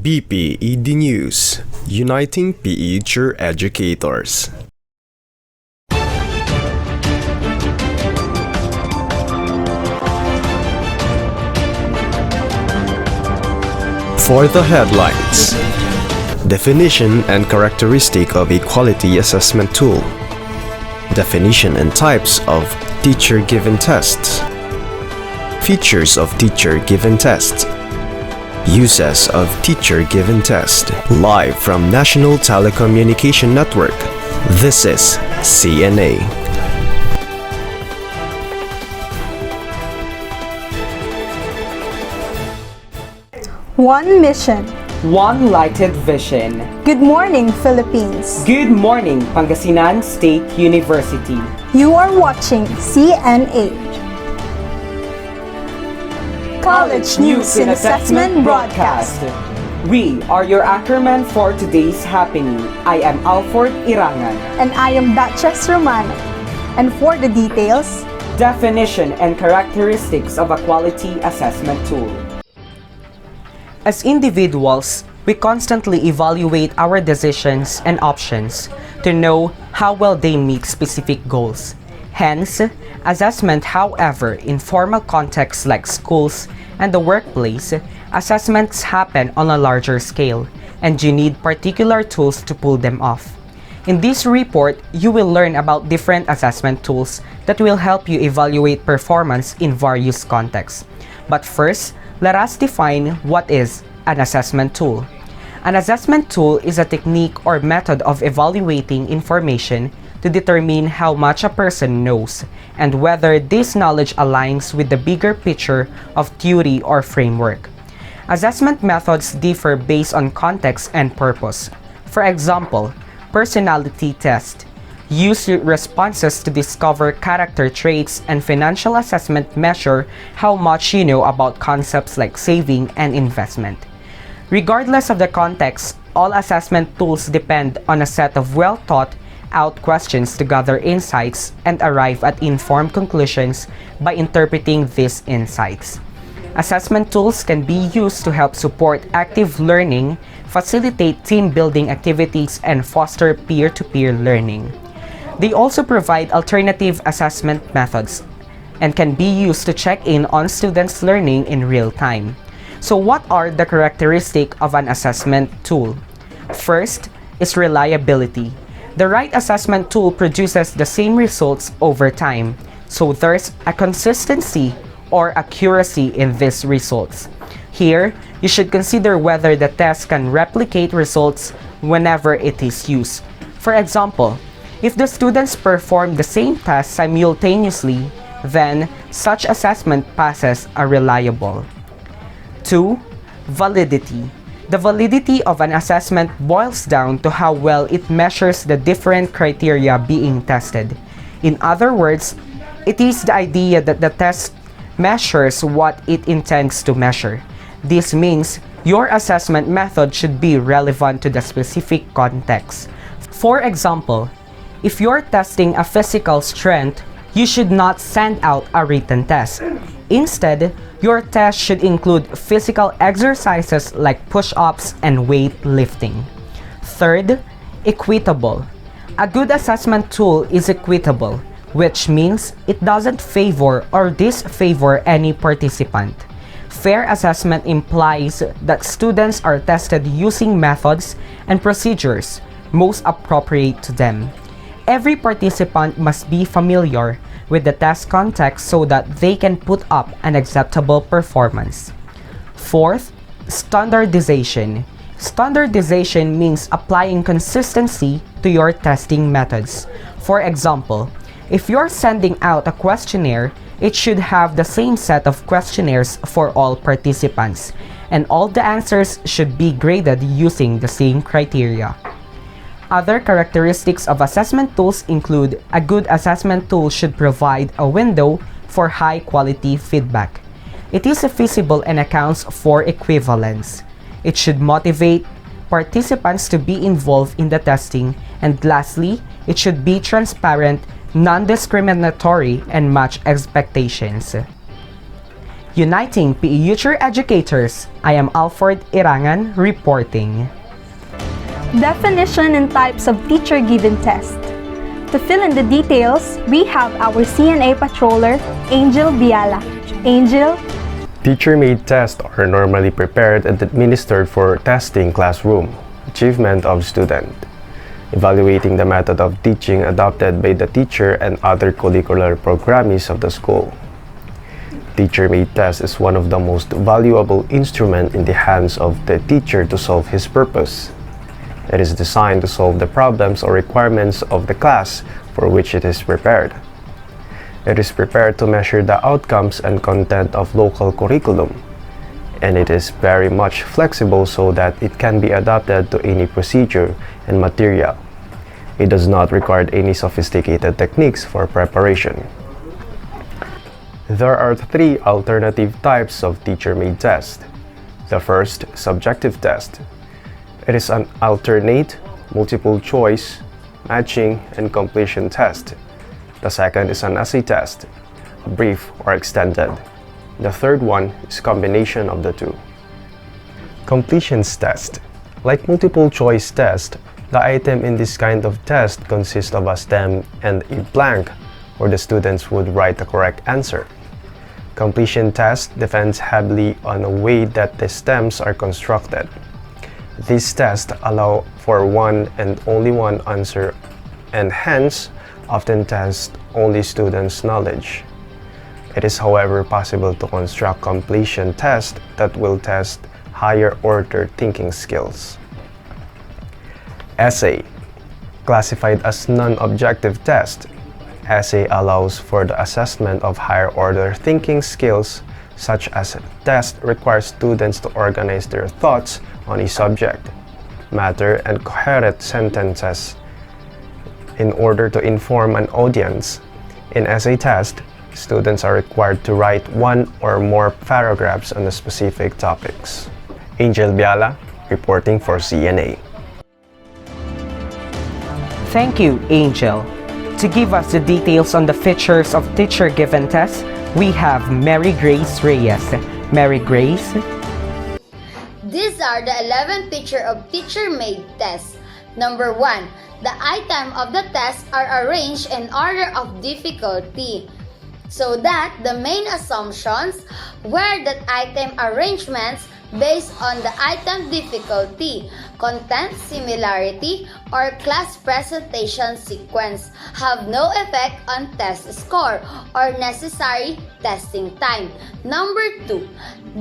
BPED News, Uniting Future Educators. For the headlines: definition and characteristic of a quality assessment tool, definition and types of teacher-given tests, features of teacher-given tests, uses of teacher-given test. Live from National Telecommunication Network, this is CNA. One mission. One lighted vision. Good morning, Philippines. Good morning, Pangasinan State University. You are watching CNA. College News and Assessment Broadcast. We are your anchormen for today's happening. I am Alford Irangan. And I am Duchess Romano. And for the details, definition and characteristics of a quality assessment tool. As individuals, we constantly evaluate our decisions and options to know how well they meet specific goals. Hence, assessment, however, in formal contexts like schools and the workplace, assessments happen on a larger scale, and you need particular tools to pull them off. In this report, you will learn about different assessment tools that will help you evaluate performance in various contexts. But first, let us define what is an assessment tool. An assessment tool is a technique or method of evaluating information to determine how much a person knows and whether this knowledge aligns with the bigger picture of theory or framework. Assessment methods differ based on context and purpose. For example, personality test use responses to discover character traits, and financial assessment measure how much you know about concepts like saving and investment. Regardless of the context, all assessment tools depend on a set of well-thought-out questions to gather insights and arrive at informed conclusions by interpreting these insights. Assessment tools can be used to help support active learning, facilitate team-building activities, and foster peer-to-peer learning. They also provide alternative assessment methods and can be used to check in on students' learning in real time. So what are the characteristics of an assessment tool? First is reliability. The right assessment tool produces the same results over time, so there's a consistency or accuracy in these results. Here, you should consider whether the test can replicate results whenever it is used. For example, if the students perform the same test simultaneously, then such assessment passes are reliable. 2. Validity. The validity of an assessment boils down to how well it measures the different criteria being tested. In other words, it is the idea that the test measures what it intends to measure. This means your assessment method should be relevant to the specific context. For example, if you're testing a physical strength, you should not send out a written test. Instead, your test should include physical exercises like push-ups and weight lifting. Third, equitable. A good assessment tool is equitable, which means it doesn't favor or disfavor any participant. Fair assessment implies that students are tested using methods and procedures most appropriate to them. Every participant must be familiar with the test context so that they can put up an acceptable performance. Fourth, standardization. Standardization means applying consistency to your testing methods. For example, if you're sending out a questionnaire, it should have the same set of questionnaires for all participants, and all the answers should be graded using the same criteria. Other characteristics of assessment tools include a good assessment tool should provide a window for high-quality feedback. It is feasible and accounts for equivalence. It should motivate participants to be involved in the testing, and lastly, it should be transparent, non-discriminatory, and match expectations. Uniting future educators, I am Alfred Irangan reporting. Definition and types of teacher-given test. To fill in the details, we have our CNA patroller, Angel Biala. Angel? Teacher-made tests are normally prepared and administered for testing classroom achievement of student, evaluating the method of teaching adopted by the teacher and other curricular programs of the school. Teacher-made test is one of the most valuable instruments in the hands of the teacher to solve his purpose. It is designed to solve the problems or requirements of the class for which it is prepared. It is prepared to measure the outcomes and content of local curriculum, and it is very much flexible so that it can be adapted to any procedure and material. It does not require any sophisticated techniques for preparation. There are three alternative types of teacher-made test. The first, subjective test. It is an alternate, multiple choice, matching, and completion test. The second is an essay test, brief or extended. The third one is combination of the two. Completions test. Like multiple choice test, the item in this kind of test consists of a stem and a blank where the students would write the correct answer. Completion test depends heavily on the way that the stems are constructed. These tests allow for one and only one answer and hence often test only students' knowledge. It is however possible to construct completion tests that will test higher order thinking skills. Essay. Classified as non-objective test, essay allows for the assessment of higher order thinking skills, such as test requires students to organize their thoughts on a subject, matter, and coherent sentences in order to inform an audience. In essay test, students are required to write one or more paragraphs on the specific topics. Angel Biala, reporting for CNA. Thank you, Angel. To give us the details on the features of teacher-given tests, we have Mary Grace Reyes. Mary Grace? These are the 11 features of teacher-made tests. Number 1. The items of the test are arranged in order of difficulty, so that the main assumptions were that item arrangements based on the item difficulty, content similarity, or class presentation sequence have no effect on test score or necessary testing time. Number 2.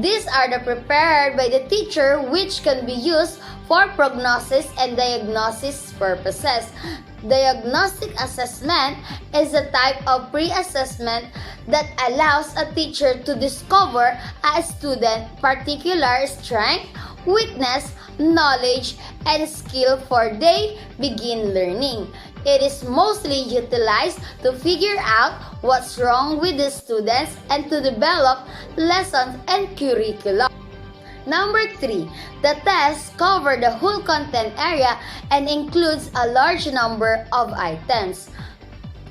These are the prepared by the teacher which can be used for prognosis and diagnosis purposes. Diagnostic assessment is a type of pre-assessment that allows a teacher to discover a student's particular strength, weakness, knowledge, and skill before they begin learning. It is mostly utilized to figure out what's wrong with the students and to develop lessons and curriculum. Number 3. The tests cover the whole content area and includes a large number of items.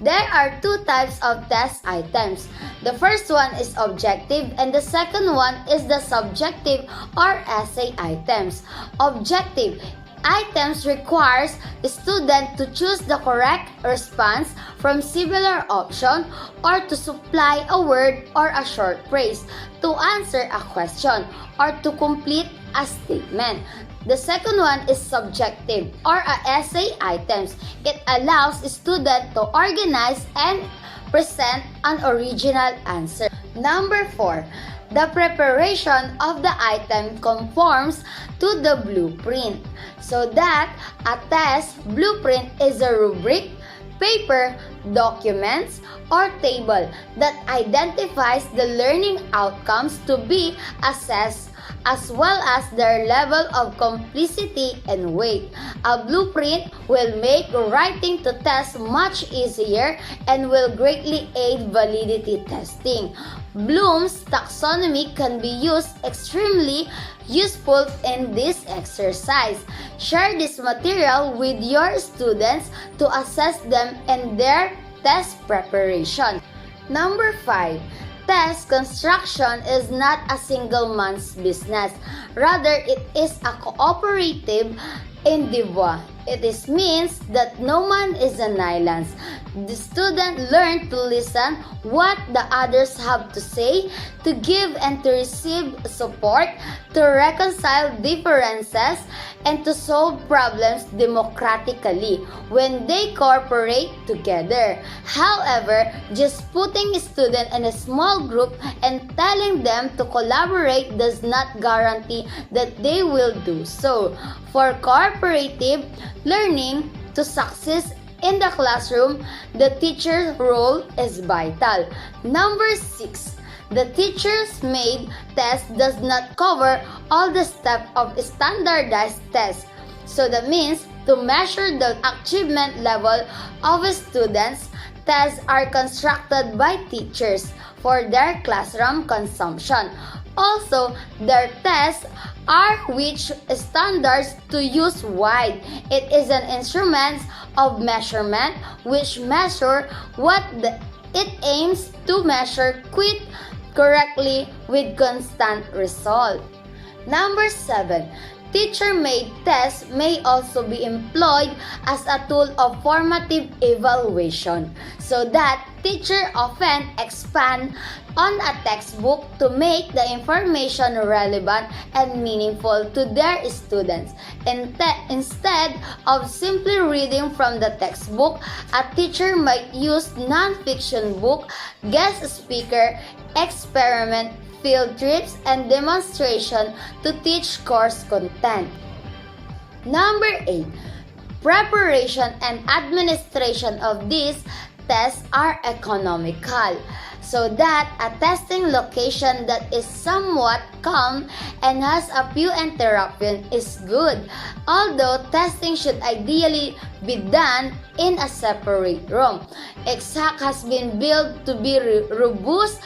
There are two types of test items. The first one is objective and the second one is the subjective or essay items. Objective items requires the student to choose the correct response from similar option or to supply a word or a short phrase to answer a question or to complete a statement. The second one is subjective or essay items. It allows the student to organize and present an original answer. Number 4. The preparation of the item conforms to the blueprint, so that a test blueprint is a rubric, paper, documents, or table that identifies the learning outcomes to be assessed as well as their level of complexity and weight. A blueprint will make writing to test much easier and will greatly aid validity testing. Bloom's taxonomy can be used extremely useful in this exercise. Share this material with your students to assess them in their test preparation. Number 5. test construction is not a single man's business. Rather, it is a cooperative endeavor. It means that no man is an island. The student learn to listen what the others have to say, to give and to receive support, to reconcile differences, and to solve problems democratically when they cooperate together. However, just putting a student in a small group and telling them to collaborate does not guarantee that they will do so. For cooperative learning to succeed in the classroom, the teacher's role is vital. Number 6. The teacher's made test does not cover all the steps of standardized tests. So that means to measure the achievement level of students, tests are constructed by teachers for their classroom consumption. Also, their tests are which standards to use wide. It is an instrument of measurement which measure what it aims to measure correctly with constant result. Number 7. Teacher-made tests may also be employed as a tool of formative evaluation, so that teachers often expand on a textbook to make the information relevant and meaningful to their students. Instead of simply reading from the textbook, a teacher might use non-fiction book, guest speaker, experiment, field trips, and demonstration to teach course content. Number 8. Preparation and administration of these tests are economical, so that a testing location that is somewhat calm and has a few interruptions is good, although testing should ideally be done in a separate room. EXAC has been built to be robust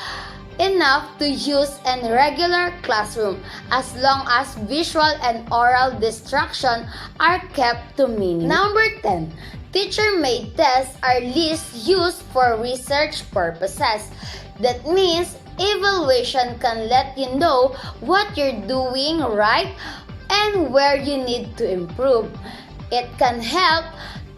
enough to use in regular classroom as long as visual and oral distraction are kept to minimum. Number 10. Teacher-made tests are least used for research purposes. That means evaluation can let you know what you're doing right and where you need to improve. It can help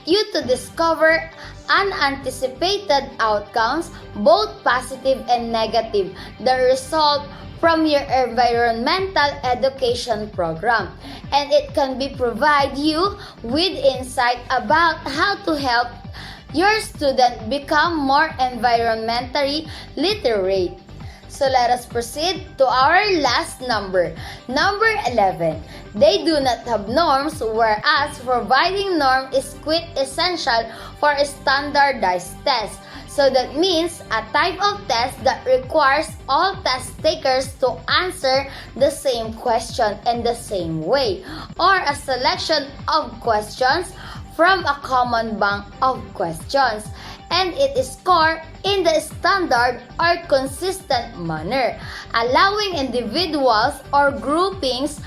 you to discover unanticipated outcomes, both positive and negative, the result from your environmental education program. And it can be provide you with insight about how to help your student become more environmentally literate. So let us proceed to our last number. Number 11. They do not have norms, whereas providing norm is quite essential for a standardized test. So that means a type of test that requires all test takers to answer the same question in the same way, or a selection of questions from a common bank of questions, and it is scored in the standard or consistent manner, allowing individuals or groupings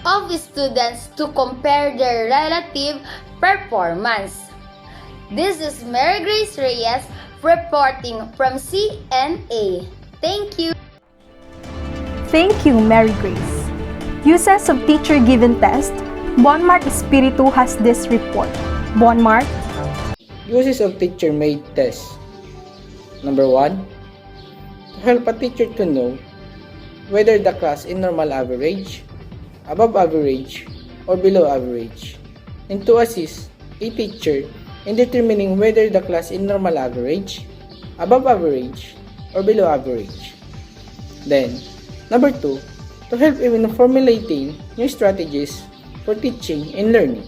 of students to compare their relative performance. This is Mary Grace Reyes reporting from CNA. Thank you. Thank you, Mary Grace. Uses of teacher-given test. Bonmart Espiritu has this report. Bonmart. Uses of teacher-made tests. Number 1. To help a teacher to know whether the class is normal average, above average, or below average, and to assist a teacher in determining whether the class is normal average, above average, or below average. Then, number 2. To help in formulating new strategies for teaching and learning,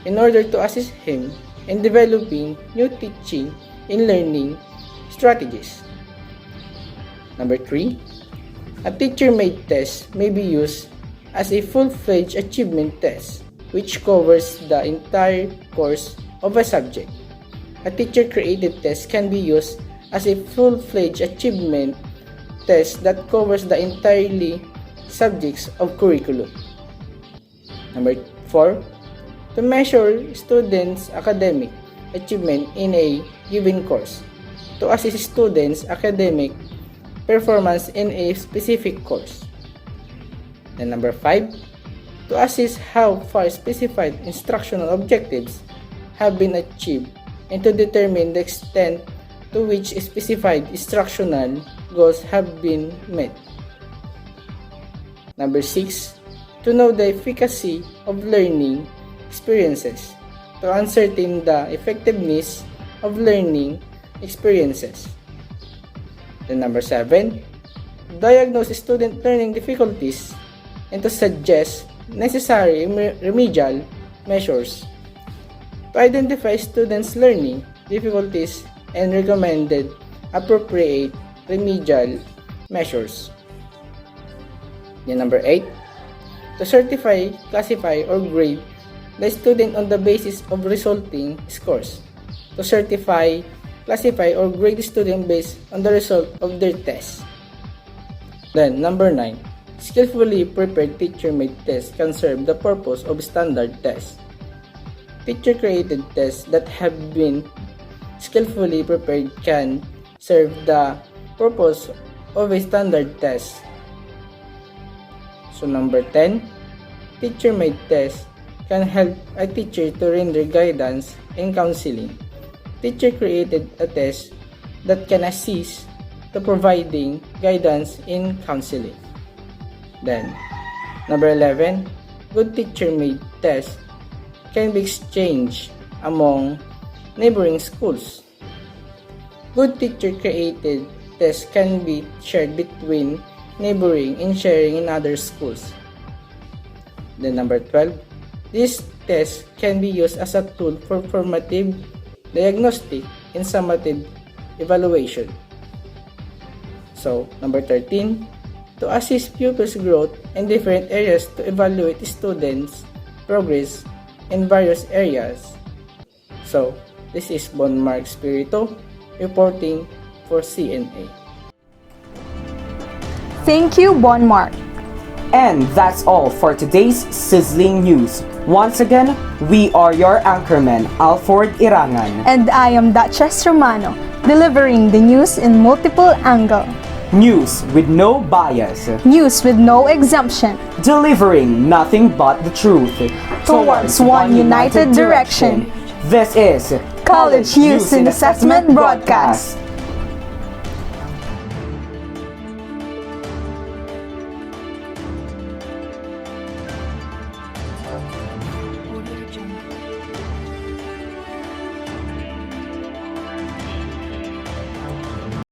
in order to assist him in developing new teaching and learning strategies. Number 3. A teacher-made test may be used as a full-fledged achievement test which covers the entire course of a subject. A teacher-created test can be used as a full-fledged achievement test that covers the entirely subjects of curriculum. Number 4. To measure students' academic achievement in a given course. To assist students' academic performance in a specific course. Then number 5, to assess how far specified instructional objectives have been achieved and to determine the extent to which specified instructional goals have been met. Number 6, to know the efficacy of learning experiences, to ascertain the effectiveness of learning experiences. Then number 7, diagnose student learning difficulties and to suggest necessary remedial measures, to identify students' learning difficulties and recommended appropriate remedial measures. Then number 8, to certify, classify, or grade the student on the basis of resulting scores, to certify, classify, or grade the student based on the result of their tests. Then number 9, skillfully prepared teacher-made tests can serve the purpose of standard tests. Teacher-created tests that have been skillfully prepared can serve the purpose of a standard test. So number 10, teacher-made tests can help a teacher to render guidance and counseling. Teacher created a test that can assist to providing guidance in counseling. Then, number 11, good teacher-made tests can be exchanged among neighboring schools. Good teacher-created tests can be shared between neighboring and sharing in other schools. Then number 12, these tests can be used as a tool for formative, diagnostic, and summative evaluation. So, number 13, to assist pupils' growth in different areas to evaluate students' progress in various areas. So, this is Bonmark Spirito reporting for CNA. Thank you, Bonmark. And that's all for today's sizzling news. Once again, we are your anchorman, Alford Irangan. And I am Duchess Romano, delivering the news in multiple angles. News with no bias. News with no exemption. Delivering nothing but the truth. Towards one united direction. This is College News and Assessment Broadcast.